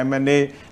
MNA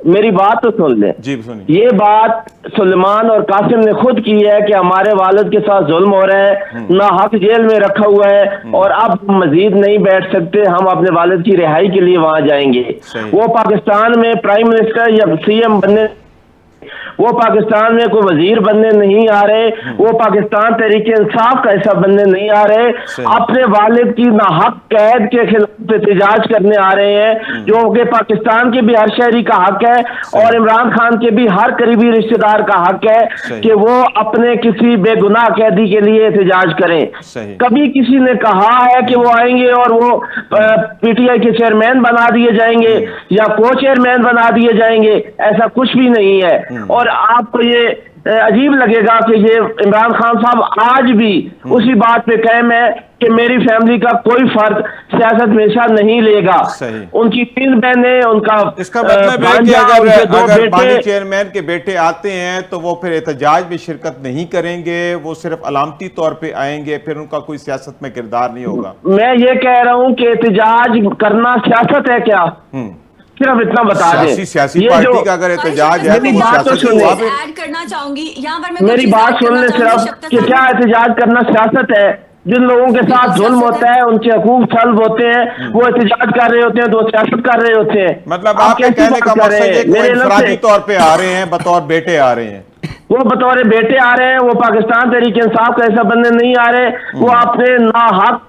میری بات تو سن لیں. جی سنیے. یہ بات سلیمان اور قاسم نے خود کی ہے کہ ہمارے والد کے ساتھ ظلم ہو رہا ہے, نہ حق جیل میں رکھا ہوا ہے, اور اب مزید نہیں بیٹھ سکتے, ہم اپنے والد کی رہائی کے لیے وہاں جائیں گے. وہ پاکستان میں پرائم منسٹر یا سی ایم بننے, وہ پاکستان میں کوئی وزیر بننے نہیں آ رہے, وہ پاکستان تحریک انصاف کا حصہ بننے نہیں آ رہے, اپنے والد کی ناحق قید کے خلاف احتجاج کرنے آ رہے ہیں, جو کہ پاکستان کے بھی ہر شہری کا حق ہے اور عمران خان کے بھی ہر قریبی رشتہ دار کا حق ہے کہ وہ اپنے کسی بے گناہ قیدی کے لیے احتجاج کریں. کبھی کسی نے کہا ہے کہ وہ آئیں گے اور وہ پی ٹی آئی کے چیئرمین بنا دیے جائیں گے یا کو چیئرمین بنا دیے جائیں گے؟ ایسا کچھ بھی نہیں ہے. اور آپ کو یہ عجیب لگے گا کہ یہ عمران خان صاحب آج بھی اسی بات پہ قائم ہے کہ میری فیملی کا کوئی فرد سیاست میں حصہ نہیں لے گا. ان کی 3 بہنیں, ان کا اس کا مطلب ہے کہ اگر بانی چیئرمین کے بیٹے آتے ہیں تو وہ پھر احتجاج میں شرکت نہیں کریں گے, وہ صرف علامتی طور پہ آئیں گے, پھر ان کا کوئی سیاست میں کردار نہیں ہوگا. میں یہ کہہ رہا ہوں کہ احتجاج کرنا سیاست ہے کیا؟ صرف اتنا بتا دیں. سیاسی پارٹی کا اگر احتجاج ہے میری بات تو سن لیں, ایڈ کرنا چاہوں گی یہاں پر, میں میری بات سن لیں صرف کہ کیا احتجاج کرنا سیاست ہے؟ جن لوگوں کے ساتھ ظلم ہوتا ہے, ان کے حقوق سلب ہوتے ہیں, وہ احتجاج کر رہے ہوتے ہیں, تو سیاست کر رہے ہوتے ہیں. مطلب آپ کے کہنے کا مقصد ہے کہ وہ انفرادی طور پہ آ رہے ہیں, بطور بیٹے آ رہے ہیں, وہ بطور بیٹے آ رہے ہیں, وہ پاکستان تحریک انصاف کا ایسا بننے نہیں آ رہے, وہ اپنے ناحق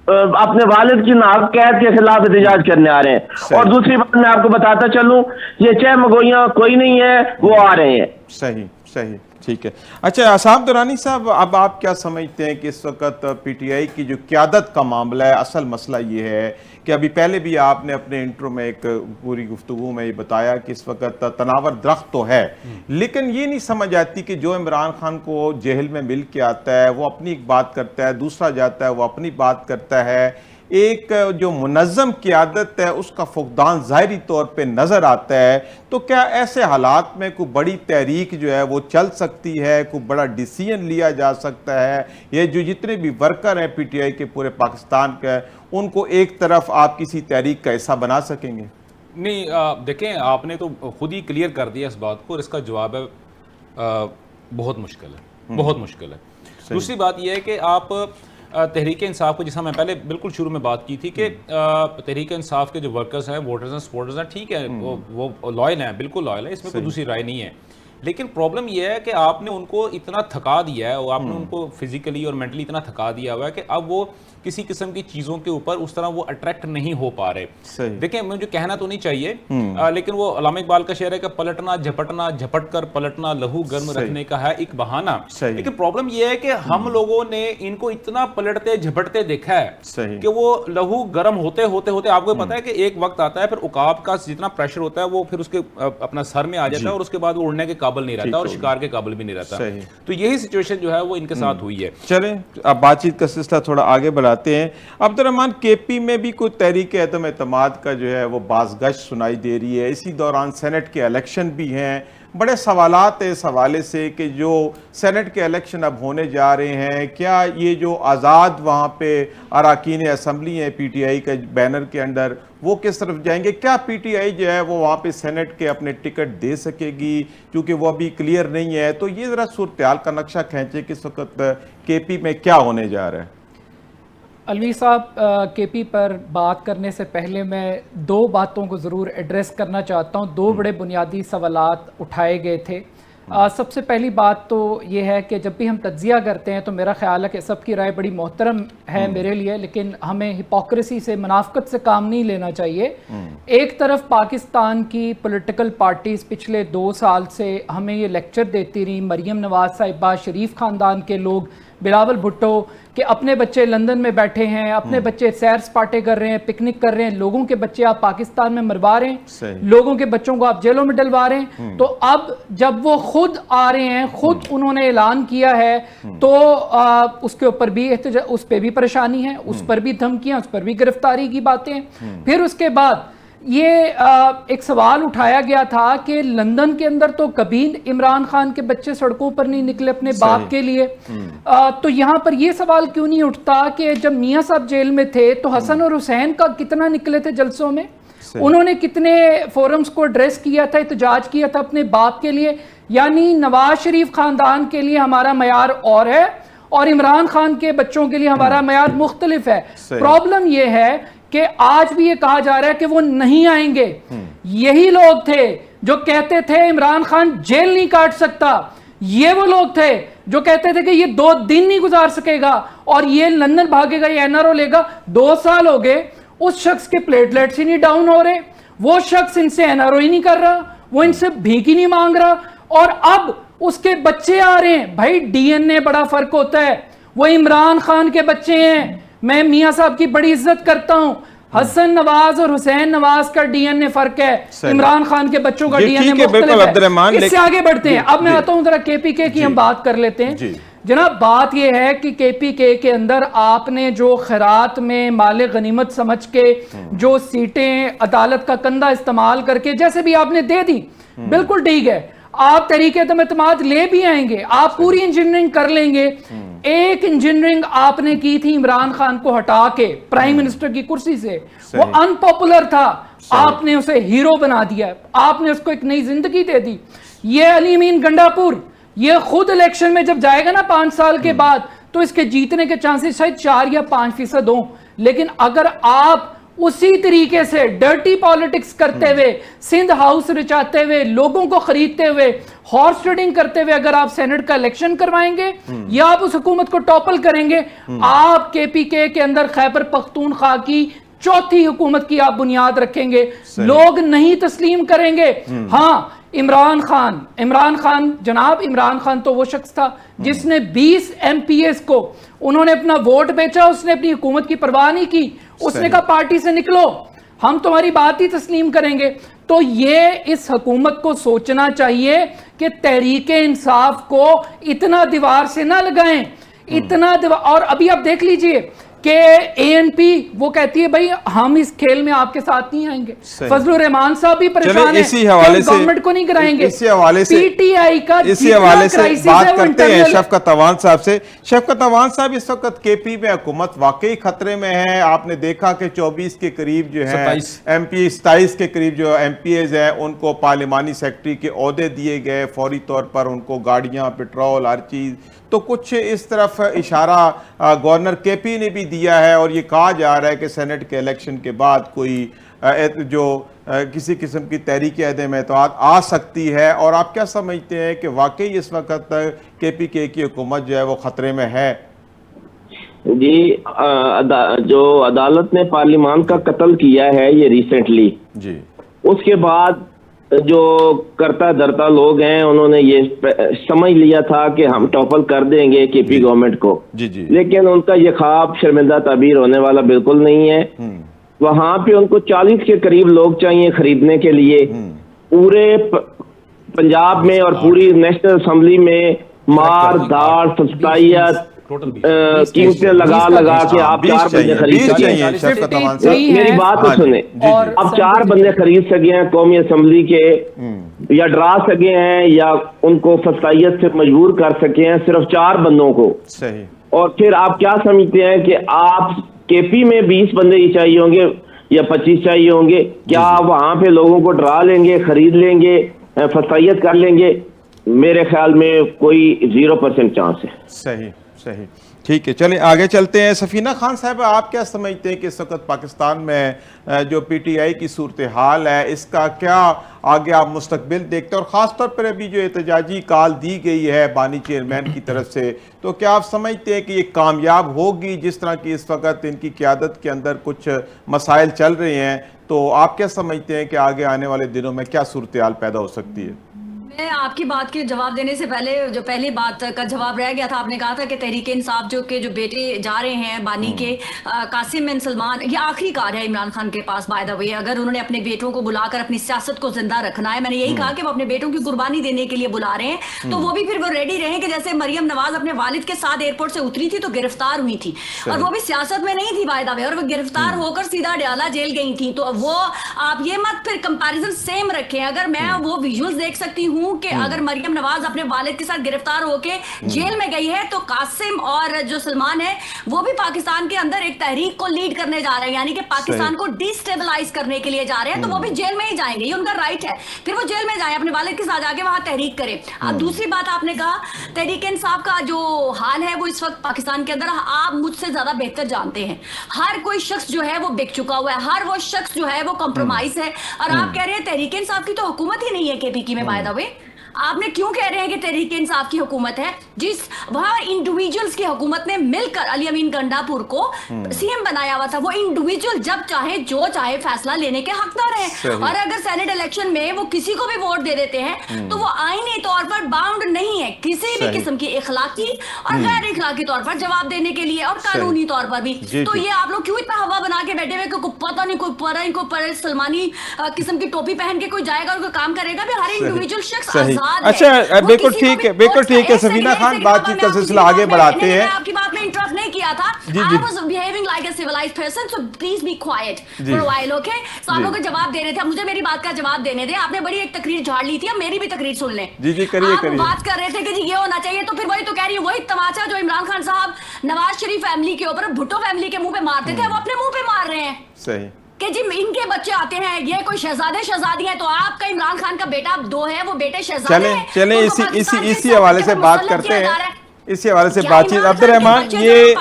اپنے والد کی ناحق قید کے خلاف احتجاج کرنے آ رہے ہیں. اور دوسری بات میں آپ کو بتاتا چلوں, یہ چہ مگوئیاں کوئی نہیں ہے, وہ آ رہے ہیں. صحیح ٹھیک ہے. اچھا اصحاب درانی صاحب, اب آپ کیا سمجھتے ہیں کہ اس وقت پی ٹی آئی کی جو قیادت کا معاملہ ہے, اصل مسئلہ یہ ہے کہ ابھی پہلے بھی آپ نے اپنے انٹرو میں ایک پوری گفتگو میں یہ بتایا کہ اس وقت تناور درخت تو ہے, لیکن یہ نہیں سمجھ آتی کہ جو عمران خان کو جیل میں مل کے آتا ہے وہ اپنی ایک بات کرتا ہے, دوسرا جاتا ہے وہ اپنی بات کرتا ہے. ایک جو منظم قیادت ہے اس کا فقدان ظاہری طور پہ نظر آتا ہے. تو کیا ایسے حالات میں کوئی بڑی تحریک جو ہے وہ چل سکتی ہے, کوئی بڑا ڈیسیژن لیا جا سکتا ہے, یہ جو جتنے بھی ورکر ہیں پی ٹی آئی کے پورے پاکستان کے, ان کو ایک طرف آپ کسی تحریک کا حصہ بنا سکیں گے؟ نہیں دیکھیں, آپ نے تو خود ہی کلیئر کر دیا اس بات کو, اور اس کا جواب ہے بہت مشکل ہے, بہت مشکل ہے. دوسری بات یہ ہے کہ آپ تحریک انصاف کو, جیسا میں پہلے بالکل شروع میں بات کی تھی کہ تحریک انصاف کے جو ورکرز ہیں, ووٹرز ہیں, سپورٹرز ہیں, ٹھیک ہے وہ لائل ہیں, بالکل لائل ہیں, اس میں کوئی دوسری رائے نہیں ہے. لیکن پرابلم یہ ہے کہ آپ نے ان کو اتنا تھکا دیا ہے, اور آپ نے ان کو فزیکلی اور مینٹلی اتنا تھکا دیا ہوا ہے کہ اب وہ کسی قسم کی چیزوں کے اوپر اس طرح وہ اٹریکٹ نہیں ہو پا رہے. دیکھیں مجھے کہنا تو نہیں چاہیے, لیکن وہ علامہ اقبال کا شعر ہے کہ پلٹنا جھپٹنا, جھپٹ کر پلٹنا, لہو گرم رکھنے کا ہے ایک بہانہ. لیکن پرابلم یہ ہے کہ ہم لوگوں نے ان کو اتنا پلٹتے جھپٹتے دیکھا ہے کہ وہ لہو گرم ہوتے ہوتے ہوتے آپ کو پتا ہے کہ ایک وقت آتا ہے پھر عقاب کا جتنا پریشر ہوتا ہے وہ پھر اس کے اپنا سر میں آ جاتا ہے, اور اس کے بعد وہ اڑنے کے قابل نہیں رہتا اور شکار کے قابل بھی نہیں رہتا. تو یہی سچویشن جو ہے وہ ان کے ساتھ ہوئی ہے. چلیں اب بات چیت کا سلسلہ تھوڑا آگے بڑھاتے ہیں. عبد الرحمن, کے پی میں بھی کوئی تحریک عدم اعتماد کا جو ہے وہ بازگشت سنائی دے رہی ہے. اسی دوران سینٹ کے الیکشن بھی ہیں, بڑے سوالات ہیں اس حوالے سے کہ جو سینٹ کے الیکشن اب ہونے جا رہے ہیں, کیا یہ جو آزاد وہاں پہ اراکین اسمبلی ہیں پی ٹی آئی کے بینر کے انڈر, وہ کس طرف جائیں گے؟ کیا پی ٹی آئی جو ہے وہ وہاں پہ سینٹ کے اپنے ٹکٹ دے سکے گی, کیونکہ وہ ابھی کلیئر نہیں ہے. تو یہ ذرا صورتحال کا نقشہ کھینچے کہ اس وقت کے پی میں کیا ہونے جا رہا ہے. علوی صاحب, کے پی پر بات کرنے سے پہلے میں 2 باتوں کو ضرور ایڈریس کرنا چاہتا ہوں. 2 بڑے بنیادی سوالات اٹھائے گئے تھے. سب سے پہلی بات تو یہ ہے کہ جب بھی ہم تجزیہ کرتے ہیں تو میرا خیال ہے کہ سب کی رائے بڑی محترم ہے میرے لیے, لیکن ہمیں ہپوکریسی سے, منافقت سے کام نہیں لینا چاہیے. ایک طرف پاکستان کی پولیٹیکل پارٹیز پچھلے 2 سال سے ہمیں یہ لیکچر دیتی رہی, مریم نواز صاحبہ, شریف خاندان کے لوگ, بلاول بھٹو, کہ اپنے بچے لندن میں بیٹھے ہیں, اپنے بچے سیر سپاٹے کر رہے ہیں, پکنک کر رہے ہیں, لوگوں کے بچے آپ پاکستان میں مروا رہے ہیں, لوگوں کے بچوں کو آپ جیلوں میں ڈلوا رہے ہیں. تو اب جب وہ خود آ رہے ہیں, خود انہوں نے اعلان کیا ہے, تو اس کے اوپر بھی اس پہ بھی پریشانی ہے, اس پر بھی دھمکیاں, اس پر بھی گرفتاری کی باتیں. پھر اس کے بعد یہ ایک سوال اٹھایا گیا تھا کہ لندن کے اندر تو کبھی عمران خان کے بچے سڑکوں پر نہیں نکلے اپنے باپ کے لیے, تو یہاں پر یہ سوال کیوں نہیں اٹھتا کہ جب میاں صاحب جیل میں تھے تو حسن اور حسین کا کتنا نکلے تھے جلسوں میں, انہوں نے کتنے فورمز کو ایڈریس کیا تھا, احتجاج کیا تھا اپنے باپ کے لیے. یعنی نواز شریف خاندان کے لیے ہمارا معیار اور ہے اور عمران خان کے بچوں کے لیے ہمارا معیار مختلف ہے. پرابلم یہ ہے کہ آج بھی یہ کہا جا رہا ہے کہ وہ نہیں آئیں گے. یہی لوگ تھے جو کہتے تھے عمران خان جیل نہیں کاٹ سکتا, یہ وہ لوگ تھے جو کہتے تھے کہ یہ 2 دن نہیں گزار سکے گا اور یہ لندن بھاگے گا, یہ NRO لے گا. 2 سال ہو گئے, اس شخص کے پلیٹلیٹس ہی نہیں ڈاؤن ہو رہے, وہ شخص ان سے NRO ہی نہیں کر رہا, وہ ان سے بھیک ہی نہیں مانگ رہا, اور اب اس کے بچے آ رہے ہیں. بھائی DNA بڑا فرق ہوتا ہے, وہ عمران خان کے بچے ہیں. میں میاں صاحب کی بڑی عزت کرتا ہوں, حسن نواز اور حسین نواز کا DNA فرق ہے, عمران خان کے بچوں کا DNA مختلف ہے. اس سے آگے بڑھتے ہیں. اب میں آتا ہوں ذرا KPK کی ہم بات کر لیتے ہیں. جناب بات یہ ہے کہ KPK کے اندر آپ نے جو خیرات میں مال غنیمت سمجھ کے جو سیٹیں عدالت کا کندھا استعمال کر کے جیسے بھی آپ نے دے دی, بالکل ٹھیک ہے, آپ تحریک عدم اعتماد لے بھی آئیں گے, آپ پوری انجینئرنگ کر لیں گے. ایک انجینئرنگ آپ نے کی تھی عمران خان کو ہٹا کے پرائم منسٹر کی کرسی سے, وہ ان پاپولر تھا, آپ نے اسے ہیرو بنا دیا, آپ نے اس کو ایک نئی زندگی دے دی. یہ علی امین گنڈا پور, یہ خود الیکشن میں جب جائے گا نا 5 سال کے بعد, تو اس کے جیتنے کے چانسز شاید 4 یا 5% ہوں. لیکن اگر آپ اسی طریقے سے ڈرٹی پالیٹکس کرتے ہوئے, سندھ ہاؤس رچاتے ہوئے, لوگوں کو خریدتے ہوئے, ہارس ٹریڈنگ کرتے ہوئے اگر آپ سینٹ کا الیکشن کروائیں گے یا آپ اس حکومت کو ٹاپل کریں گے, آپ KPK کے اندر خیبر پختونخوا کی 4تھی حکومت کی آپ بنیاد رکھیں گے. لوگ نہیں تسلیم کریں گے. ہاں عمران خان جناب, عمران خان تو وہ شخص تھا جس نے 20 MPs کو انہوں نے اپنا ووٹ بیچا, اس نے اپنی حکومت کی پرواہ نہیں کی, اس نے کہا پارٹی سے نکلو, ہم تمہاری بات ہی تسلیم کریں گے. تو یہ اس حکومت کو سوچنا چاہیے کہ تحریک انصاف کو اتنا دیوار سے نہ لگائیں, اتنا دیوار. اور ابھی آپ دیکھ لیجئے کہ ANP وہ کہتی ہے بھائی ہم اس کھیل میں آپ کے ساتھ نہیں آئیں گے. فضل الرحمان صاحب بھی پریشان ہیں کہ گورنمنٹ کو نہیں کرائیں گے. اسی حوالے سے PTI کا اسی حوالے سے بات کرتے ہیں شفقت عوان صاحب سے. شفقت عوان صاحب, اس وقت KP میں حکومت واقعی خطرے میں ہے. آپ نے دیکھا کہ 24 کے قریب جو ہے MP, 27 کے قریب جو MPs ہیں ان کو پارلیمانی سیکرٹری کے عہدے دیے گئے, فوری طور پر ان کو گاڑیاں, پیٹرول, ہر چیز. تو کچھ اس طرف اشارہ گورنر KP نے بھی دیا ہے اور یہ کہا جا رہا ہے کہ سینٹ کے الیکشن کے بعد کوئی جو کسی قسم کی تحریک عدم اعتماد آ سکتی ہے. اور آپ کیا سمجھتے ہیں کہ واقعی اس وقت KPK کی حکومت جو ہے وہ خطرے میں ہے؟ جی, جو عدالت نے پارلیمان کا قتل کیا ہے یہ ریسنٹلی, جی, اس کے بعد جو کرتا درتا لوگ ہیں انہوں نے یہ سمجھ لیا تھا کہ ہم ٹاپل کر دیں گے KP گورنمنٹ کو. لیکن ان کا یہ خواب شرمندہ تعبیر ہونے والا بالکل نہیں ہے. وہاں پہ ان کو 40 کے قریب لوگ چاہیے خریدنے کے لیے. پورے پنجاب میں اور پوری نیشنل اسمبلی میں مار دھاڑ, فسطائیت, قیمتیں لگا کے آپ 4 بندے خرید سکیں. میری بات تو سنیں, اب 4 بندے خرید سکے ہیں قومی اسمبلی کے, یا ڈرا سکے ہیں یا ان کو فسطائیت سے مجبور کر سکے ہیں, صرف 4 بندوں کو. اور پھر آپ کیا سمجھتے ہیں کہ آپ KP میں 20 بندے ہی چاہیے ہوں گے یا 25 چاہیے ہوں گے, کیا آپ وہاں پہ لوگوں کو ڈرا لیں گے, خرید لیں گے, فسطائیت کر لیں گے؟ میرے خیال میں کوئی 0% چانس ہے. صحیح, ٹھیک ہے, چلیں آگے چلتے ہیں. سفینہ خان صاحب, آپ کیا سمجھتے ہیں کہ اس وقت پاکستان میں جو PTI کی صورتحال ہے اس کا کیا آگے آپ مستقبل دیکھتے ہیں, اور خاص طور پر ابھی جو احتجاجی کال دی گئی ہے بانی چیئرمین کی طرف سے, تو کیا آپ سمجھتے ہیں کہ یہ کامیاب ہوگی؟ جس طرح کی اس وقت ان کی قیادت کے اندر کچھ مسائل چل رہے ہیں, تو آپ کیا سمجھتے ہیں کہ آگے آنے والے دنوں میں کیا صورتحال پیدا ہو سکتی ہے؟ میں آپ کی بات کے جواب دینے سے پہلے جو پہلی بات کا جواب رہ گیا تھا, آپ نے کہا تھا کہ تحریک انصاف جو بیٹے جا رہے ہیں بانی کے, قاسم بن سلمان, یہ آخری کار ہے عمران خان کے پاس بائی دا وے. اگر انہوں نے اپنے بیٹوں کو بلا کر اپنی سیاست کو زندہ رکھنا ہے, میں نے یہی کہا کہ وہ اپنے بیٹوں کی قربانی دینے کے لیے بلا رہے ہیں, تو وہ بھی پھر وہ ریڈی رہیں کہ جیسے مریم نواز اپنے والد کے ساتھ ایئرپورٹ سے اتری تھی تو گرفتار ہوئی تھی, اور وہ بھی سیاست میں نہیں تھی بائی دا وے, اور وہ گرفتار ہو کر سیدھا ڈیالہ جیل گئی تھی. تو وہ آپ یہ مت پھر کمپیریزن سیم رکھیں. اگر میں وہ ویژولز دیکھ سکتی ہوں ہوں کہ اگر مریم نواز اپنے والد کے ساتھ گرفتار ہو کے جیل میں گئی ہے تو قاسم اور جو سلمان ہے وہ بھی پاکستان کے اندر ایک تحریک کو لیڈ کرنے جا رہے ہیں, یعنی کہ پاکستان کو ڈی اسٹیبلائز کرنے کے لیے جا رہے ہیں, تو وہ بھی جیل میں ہی جائیں گے, یہ ان کا رائٹ ہے, پھر وہ جیل میں جائیں, اپنے والد کے ساتھ جا کے وہاں تحریک کرے. اب دوسری بات آپ نے کہا تحریک انصاف کا جو حال ہے وہ اس وقت پاکستان کے اندر آپ مجھ سے زیادہ بہتر جانتے ہیں, ہر کوئی شخص جو ہے وہ بک چکا ہوا ہے, ہر وہ شخص جو ہے وہ کمپرومائز ہے, اور آپ کہہ رہے ہیں تحریک انصاف کی تو حکومت ہی نہیں ہے کے پی کی میں. بائی دا وے آپ نے کیوں کہہ رہے ہیں کہ تحریک انصاف کی حکومت ہے, جس وہاں انڈیویجولز کی حکومت نے مل کر علی امین گنڈا پور کو سی ایم بنایا ہوا تھا, وہ انڈیویجول جب چاہے جو چاہے فیصلہ لینے کے حقدار ہیں, اور اگر سینٹ الیکشن میں وہ کسی کو بھی ووٹ دے دیتے ہیں تو وہ آئینی طور پر باؤنڈ نہیں ہے کسی بھی قسم کی اخلاقی اور غیر اخلاقی طور پر جواب دینے کے لیے, اور قانونی طور پر بھی. تو یہ آپ لوگ کیوں اتنا ہوا بنا کے بیٹھے ہوئے کہ پتہ نہیں کوئی پڑھا نہیں کوئی سلمانی قسم کی ٹوپی پہن کے کوئی جائے گا اور کوئی کام کرے گا, بھی ہر انڈیویجول شخص اچھا بالکل ٹھیک ہے سفینہ خان, بات چیت کا سلسلہ آگے بڑھاتے ہیں. آپ کی بات میں انٹرپٹ نہیں کیا تھا, I was behaving like a civilized person, so please be quiet for a while, okay? So آپ لوگ کو جواب دے رہے تھے, مجھے میری بات کا جواب دینے دیں. آپ نے بڑی ایک تقریر جھاڑ لی تھی, اب میری بھی تقریر سن لیں. آپ بات کر رہے تھے کہ جی یہ ہونا چاہیے, تو پھر وہی تو کہہ رہی ہے, وہی تماچا جو عمران خان صاحب نواز شریف فیملی کے اوپر بھٹو فیملی کے منہ پہ مارتے تھے, وہ اپنے منہ پہ مار رہے ہیں. صحیح کہ جی ان کے بچے آتے ہیں, یہ کوئی شہزادے شہزادی ہیں, تو آپ کا عمران خان کا بیٹا 2 ہے, وہ بیٹے شہزادے ہیں. چلیں اسی حوالے سے بات کرتے ہیں, اسی حوالے سے بات چیت. عبد الرحمان, یہ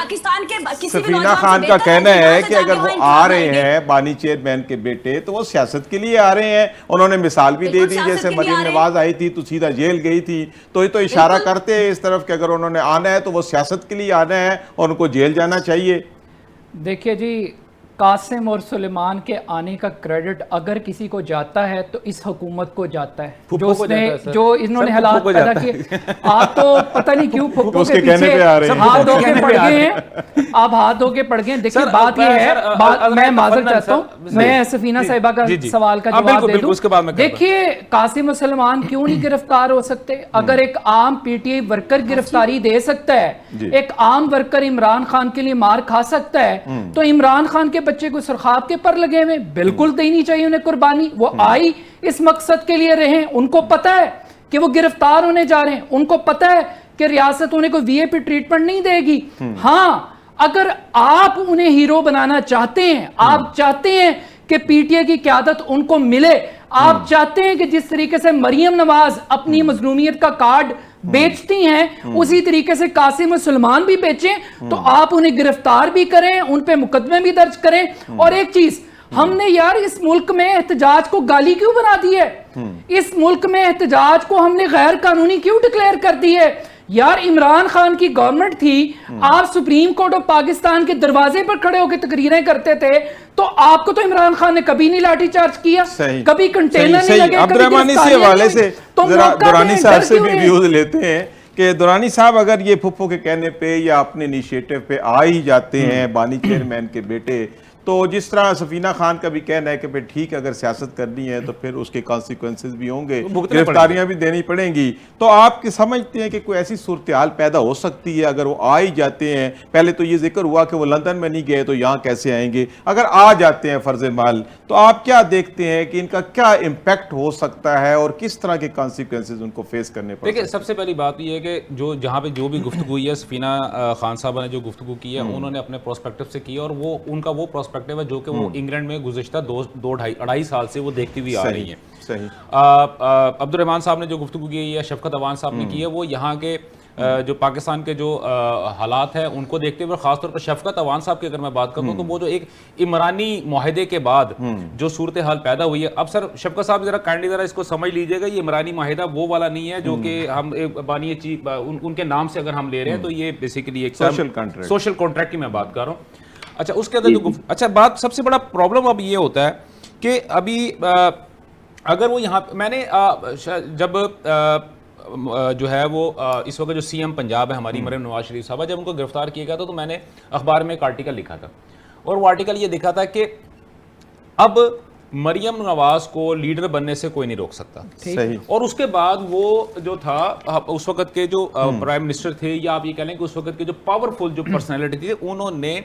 سفینہ خان کا کہنا ہے کہ اگر وہ آ رہے ہیں بانی چیئرمین کے بیٹے تو وہ سیاست کے لیے آ رہے ہیں. انہوں نے مثال بھی دے دی, جیسے مریم نواز آئی تھی تو سیدھا جیل گئی تھی, تو یہ تو اشارہ کرتے ہیں اس طرف کہ اگر انہوں نے آنا ہے تو وہ سیاست کے لیے آنا ہے اور ان کو جیل جانا چاہیے. دیکھیے جی, قاسم اور سلیمان کے آنے کا کریڈٹ اگر کسی کو جاتا ہے تو اس حکومت کو جاتا ہے, جو انہوں نے حالات پیدا کیے. آپ تو پتہ نہیں کیوں پھپھو کے پیچھے ہاتھ دھو کے پڑ گئے ہیں, آپ ہاتھ دھو کے پڑ گئے ہیں. دیکھیں بات یہ ہے, میں معذرت چاہتا ہوں, میں سفینہ صاحبہ کا سوال کا جواب دے دوں. دیکھیے قاسم و سلمان کیوں نہیں گرفتار ہو سکتے؟ اگر ایک عام پی ٹی آئی ورکر گرفتاری دے سکتا ہے, ایک عام ورکر عمران خان کے لیے مار کھا سکتا ہے, تو عمران خان کے بچے کو سرخاب کے پر لگے ہوئے بالکل دینی چاہیے انہیں قربانی. وہ آئی اس مقصد کے لیے رہیں, ان کو پتہ ہے کہ وہ گرفتار ہونے جا رہے ہیں, ان کو پتہ ہے کہ ریاست انہیں کوئی وی اے پی ٹریٹمنٹ نہیں دے گی. ہاں اگر آپ انہیں ہیرو بنانا چاہتے ہیں, آپ چاہتے ہیں کہ پی ٹی آئی کی قیادت ان کو ملے, آپ چاہتے ہیں کہ جس طریقے سے مریم نواز اپنی مظلومیت کا کارڈ بیچتی ہیں اسی طریقے سے قاسم و سلمان بھی بیچیں, تو آپ انہیں گرفتار بھی کریں, ان پہ مقدمے بھی درج کریں. اور ایک چیز, ہم نے یار اس ملک میں احتجاج کو گالی کیوں بنا دی ہے؟ اس ملک میں احتجاج کو ہم نے غیر قانونی کیوں ڈکلیئر کر دی ہے؟ یار عمران خان کی گورنمنٹ تھی, آپ سپریم کورٹ آف پاکستان کے دروازے پر کھڑے ہو کے تقریریں کرتے تھے, تو آپ کو تو عمران خان نے کبھی نہیں لاٹھی چارج کیا, کبھی کنٹینر نہیں لگے. عبد الرحمان اسی حوالے سے دورانی صاحب سے بھی ویوز لیتے ہیں کہ دورانی صاحب اگر یہ پھپھو کے کہنے پہ یا اپنے انیشیٹو پہ آ ہی جاتے ہیں بانی چیئرمین کے بیٹے, تو جس طرح سفینہ خان کا بھی کہنا ہے کہ پھر ٹھیک ہے اگر سیاست کرنی ہے تو پھر اس کے کانسیکوینسز بھی ہوں گے, گرفتاریاں بھی دینی پڑیں گی. تو آپ سمجھتے ہیں کہ کوئی ایسی صورتحال پیدا ہو سکتی ہے اگر وہ آ ہی جاتے ہیں؟ پہلے تو یہ ذکر ہوا کہ وہ لندن میں نہیں گئے تو یہاں کیسے آئیں گے, اگر آ جاتے ہیں فرض مال, تو آپ کیا دیکھتے ہیں کہ ان کا کیا امپیکٹ ہو سکتا ہے اور کس طرح کے کانسیکوینسز ان کو فیس کرنے پڑتے ہیں؟ دیکھیں سب سے پہلی بات یہ ہے کہ جہاں پہ جو بھی گفتگو ہوئی ہے, سفینہ خان صاحبہ نے جو گفتگو کی ہے انہوں نے اپنے پروسپیکٹو سے کی, اور وہ ان کا وہ پروسپیکٹو ہے جو کہ وہ انگلینڈ میں گزشتہ 2-2.5 سال سے وہ دیکھتی ہوئی آ رہی ہیں. عبد الرحمان صاحب نے جو گفتگو کی ہے, شفقت اوان صاحب نے کی ہے, وہ یہاں کے جو پاکستان کے جو حالات ہیں ان کو دیکھتے ہوئے, خاص طور پر شفقت اوان صاحب کی اگر میں بات کروں تو وہ جو ایک عمرانی معاہدے کے بعد جو صورتحال پیدا ہوئی ہے. اب سر شفقت صاحب ذرا کائنڈلی ذرا اس کو سمجھ لیجئے گا, یہ عمرانی معاہدہ وہ والا نہیں ہے جو کہ ہم بانی ان کے نام سے اگر ہم لے رہے ہیں, تو یہ بیسیکلی ایک سوشل کانٹریکٹ کی میں بات کر رہا ہوں. اچھا اس کے اندر جو اچھا بات سب سے بڑا پرابلم اب یہ ہوتا ہے کہ ابھی اگر وہ یہاں میں نے جب جو ہے وہ اس وقت جو سی ایم پنجاب ہے ہماری مریم نواز شریف صاحبہ, جب ان کو گرفتار کیا گیا تو میں نے اخبار میں ایک آرٹیکل لکھا تھا, اور وہ آرٹیکل یہ دکھا تھا کہ اب مریم نواز کو لیڈر بننے سے کوئی نہیں روک سکتا. اور اس کے بعد وہ جو تھا اس وقت کے جو پرائم منسٹر تھے, یا آپ یہ کہہ لیں کہ اس وقت کے جو پاورفل جو پرسنالٹی تھی, انہوں نے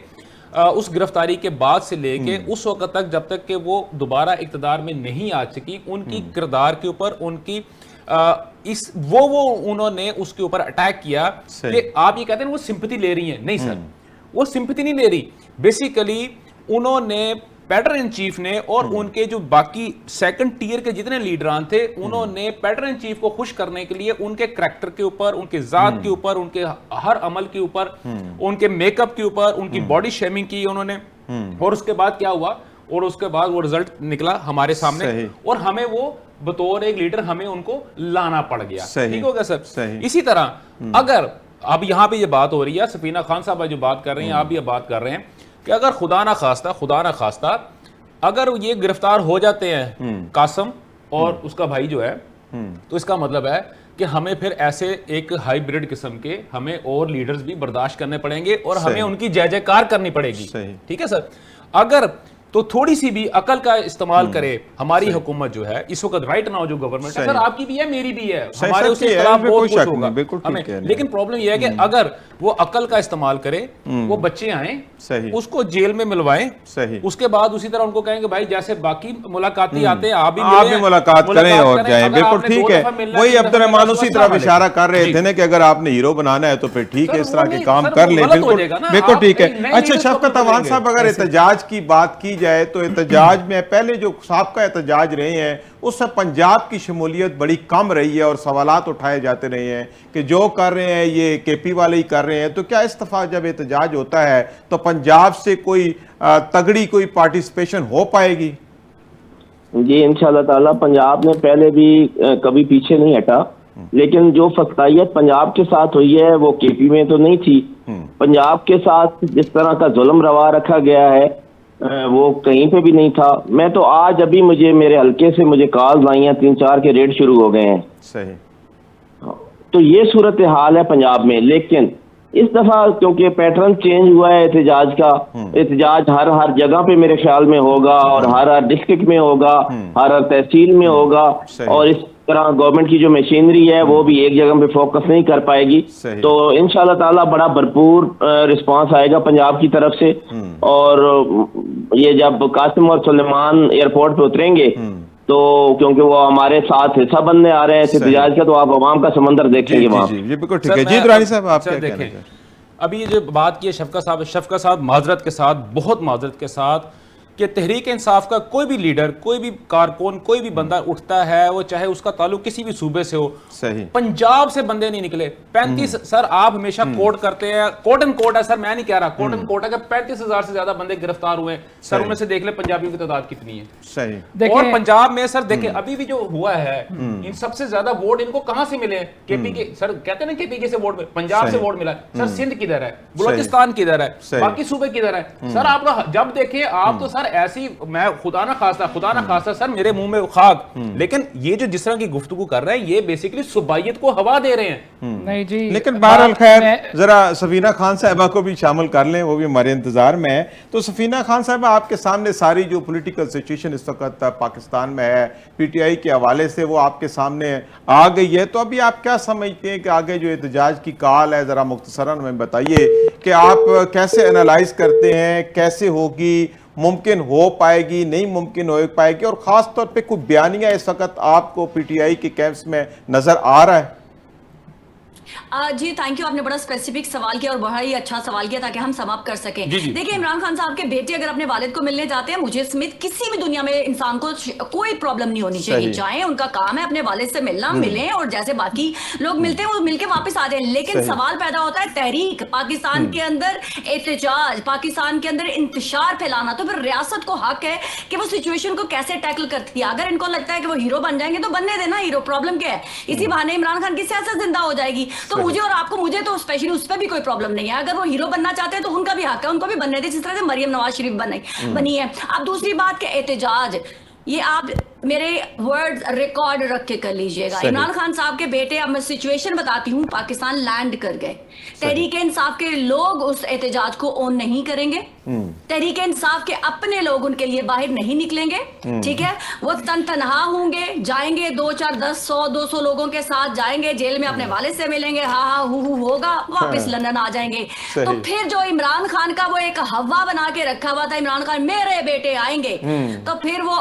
اس گرفتاری کے بعد سے لے کے اس وقت تک جب تک کہ وہ دوبارہ اقتدار میں نہیں آ چکی, ان کی کردار کے اوپر, ان کی اس وہ انہوں نے اس کے اوپر اٹیک کیا کہ آپ یہ کہتے ہیں وہ سمپتھی لے رہی ہیں. نہیں سر, وہ سمپتھی نہیں لے رہی. بیسیکلی انہوں نے پیڈر ان چیف نے اور ان کے جو باقی سیکنڈ ٹیئر کے جتنے لیڈران تھے, انہوں نے پیڈر ان چیف کو خوش کرنے کے لیے ان کے کریکٹر کے اوپر, ان کے ذات کے اوپر, ان کے ہر عمل کے اوپر, ان کے میک اپ کے اوپر, ان کی باڈی شیمنگ کی انہوں نے. اور اس کے بعد کیا ہوا, اور اس کے بعد وہ رزلٹ نکلا ہمارے سامنے, اور ہمیں وہ بطور ایک لیڈر ہمیں ان کو لانا پڑ گیا. ٹھیک ہو گیا سر. اسی طرح اگر اب یہاں پہ یہ بات ہو رہی ہے, سفینہ خان صاحب جو بات کر رہے ہیں, آپ بھی بات کر رہے ہیں کہ اگر خدا نہ خواستہ اگر یہ گرفتار ہو جاتے ہیں قاسم اور اس کا بھائی جو ہے, تو اس کا مطلب ہے کہ ہمیں پھر ایسے ایک ہائیبریڈ قسم کے ہمیں اور لیڈرز بھی برداشت کرنے پڑیں گے, اور ہمیں ان کی جے جے کار کرنی پڑے گی. ٹھیک ہے سر. اگر تو تھوڑی سی بھی عقل کا استعمال کرے ہماری حکومت جو ہے اس وقت رائٹ ناؤ جو گورنمنٹ ہے, سر آپ کی بھی ہے میری بھی ہے, ہمارے اس کے خلاف بہت کچھ ہوگا ہمیں, لیکن پرابلم یہ ہے کہ اگر وہ عقل کا استعمال کرے, وہ بچے آئیں, اس کو جیل میں ملوائیں, اس کے بعد اسی طرح ان کو کہیں کہ بھائی جیسے باقی ملاقاتی آتے ہیں آپ بھی ملاقات کریں اور جائیں. بالکل ٹھیک ہے, وہی عبد الرحمان اسی طرف اشارہ کر رہے تھے نا کہ اگر آپ نے ہیرو بنانا ہے تو پھر ٹھیک ہے, اس طرح کے کام کر لیں. بالکل ٹھیک ہے. اچھا شفقت عوان صاحب, اگر احتجاج کی بات کی جائے تو احتجاج میں پہلے جو سابقہ احتجاج رہے ہیں اس سے پنجاب کی شمولیت بڑی کم رہی ہے, اور سوالات اٹھائے جاتے رہے ہیں کہ جو کر رہے ہیں یہ کے پی والے ہی کر رہے ہیں. تو کیا اس دفعہ جب احتجاج ہوتا ہے تو پنجاب سے کوئی تگڑی کوئی پارٹیسپیشن ہو پائے گی؟ جی انشاءاللہ تعالی پنجاب نے پہلے بھی کبھی پیچھے نہیں ہٹا, لیکن جو فسطائیت پنجاب کے ساتھ ہوئی ہے وہ کے پی میں تو نہیں تھی. پنجاب کے ساتھ جس طرح کا ظلم روا رکھا گیا ہے وہ کہیں پہ بھی نہیں تھا. میں تو آج ابھی مجھے میرے حلقے سے مجھے کالز آئی ہیں, 3-4 کے ریڈ شروع ہو گئے ہیں. صحیح. تو یہ صورتحال ہے پنجاب میں. لیکن اس دفعہ کیونکہ پیٹرن چینج ہوا ہے احتجاج کا, احتجاج ہر جگہ پہ میرے خیال میں ہوگا, اور ہر ڈسٹرکٹ میں ہوگا, ہر تحصیل میں ہوگا, اور اس طرح گورنمنٹ کی جو مشینری ہے وہ بھی ایک جگہ پہ فوکس نہیں کر پائے گی. تو انشاءاللہ تعالی بڑا بھرپور رسپانس آئے گا پنجاب کی طرف سے. اور یہ جب قاسم اور سلیمان ایئرپورٹ پہ اتریں گے تو کیونکہ وہ ہمارے ساتھ حصہ بننے آ رہے ہیں احتجاج کا, تو آپ عوام کا سمندر دیکھیں گے وہاں. جی بالکل ٹھیک ہے. جی درانی صاحب آپ کیا کہنا چاہیں؟ ابھی یہ جو بات کی ہے شفقت صاحب معذرت کے ساتھ, بہت معذرت کے ساتھ, کہ تحریک انصاف کا کوئی بھی لیڈر, کوئی بھی کارکن, کوئی بھی بندہ اٹھتا ہے, وہ چاہے اس کا تعلق کسی بھی صوبے سے ہو, پنجاب سے بندے نہیں نکلے. 35 سر آپ ہمیشہ کوٹ کرتے ہیں, کوٹ اینڈ کوٹ ہے سر, میں نہیں کہہ رہا, کوٹ اینڈ کوٹ ہے کہ 35,000 سے زیادہ بندے گرفتار ہوئے سر. ان میں سے دیکھ لیں پنجابیوں کی تعداد کتنی ہے. صحیح. اور پنجاب میں سر دیکھیں ابھی بھی جو ہوا ہے, ان سب سے زیادہ ووٹ ان کو کہاں سے ملے؟ کے پی کے, سر کہتے ہیں نا کے پی کے سے ووٹ, پنجاب سے ووٹ ملا سر. سندھ کدھر ہے, بلوچستان کدھر ہے, باقی صوبے کدھر ہے سر؟ آپ جب دیکھیں آپ تو سر ایسی, میں خدا نہ خواستہ سر میرے منہ میں خاک, لیکن یہ جو جس طرح کی گفتگو کر رہے ہیں یہ بیسیکلی صوبائیت کو ہوا دے رہے ہیں. نہیں جی, لیکن بہرحال خیر ذرا سفینہ خان صاحبہ کو بھی شامل کر لیں, وہ بھی ہمارے انتظار میں ہے. تو سفینہ خان صاحبہ آپ کے سامنے ساری جو پولیٹیکل سچویشن اس وقت پاکستان میں ہے پی ٹی آئی کے حوالے سے وہ آپ کے سامنے آ گئی ہے, تو ابھی آپ کیا سمجھتے ہیں کہ آگے جو احتجاج کی کال ہے, ذرا مختصراً ہمیں بتائیے کہ آپ کیسے انالائز کرتے ہیں, کیسے ہوگی, ممکن ہو پائے گی, نہیں ممکن ہو پائے گی, اور خاص طور پہ کوئی بیانیہ اس وقت آپ کو پی ٹی آئی کے کیمپس میں نظر آ رہا ہے؟ جی تھینک یو, آپ نے بڑا اسپیسیفک سوال کیا اور بڑا ہی اچھا سوال کیا تاکہ ہم سم اپ کر سکیں. دیکھیں عمران خان صاحب کے بیٹے اگر اپنے والد کو ملنے جاتے ہیں, مجھے سمیت کسی بھی دنیا میں انسان کو کوئی پرابلم نہیں ہونی چاہیے, جائیں, ان کا کام ہے اپنے والد سے ملنا, ملیں, اور جیسے باقی لوگ ملتے ہیں وہ مل کے واپس آ جائیں. لیکن سوال پیدا ہوتا ہے تحریک, پاکستان کے اندر احتجاج, پاکستان کے اندر انتشار پھیلانا, تو پھر ریاست کو حق ہے کہ وہ سچویشن کو کیسے ٹیکل کرتی ہے. اگر ان کو لگتا ہے کہ وہ ہیرو بن جائیں گے تو بننے دینا ہیرو, پرابلم کیا ہے؟ اسی بہانے عمران خان کی سیاست زندہ ہو جائے گی. تو مجھے اور آپ کو, مجھے تو اسپیشلی اس پہ بھی کوئی پرابلم نہیں ہے. اگر وہ ہیرو بننا چاہتے ہیں تو ان کا بھی حق ہے, ان کو بھی بننے دے, جس طرح سے مریم نواز شریف بنی ہے. اب دوسری بات کہ احتجاج, یہ آپ میرے ورڈ ریکارڈ رکھ کے کر لیجئے گا. عمران خان صاحب کے بیٹے, اب میں سچویشن بتاتی ہوں, پاکستان لینڈ کر گئے. تحریک انصاف کے لوگ اس احتجاج کو اون نہیں کریں گے, تحریک انصاف کے اپنے لوگ ان کے لیے باہر نہیں نکلیں گے, ٹھیک ہے, وہ تنہا ہوں گے, جائیں گے 2 4 10 100 200 لوگوں کے ساتھ جائیں گے, جیل میں اپنے والد سے ملیں گے, ہاں ہو ہوگا, واپس لندن آ جائیں گے. تو پھر جو عمران خان کا وہ ایک ہوا بنا کے رکھا ہوا تھا, عمران خان میرے بیٹے آئیں گے, تو پھر وہ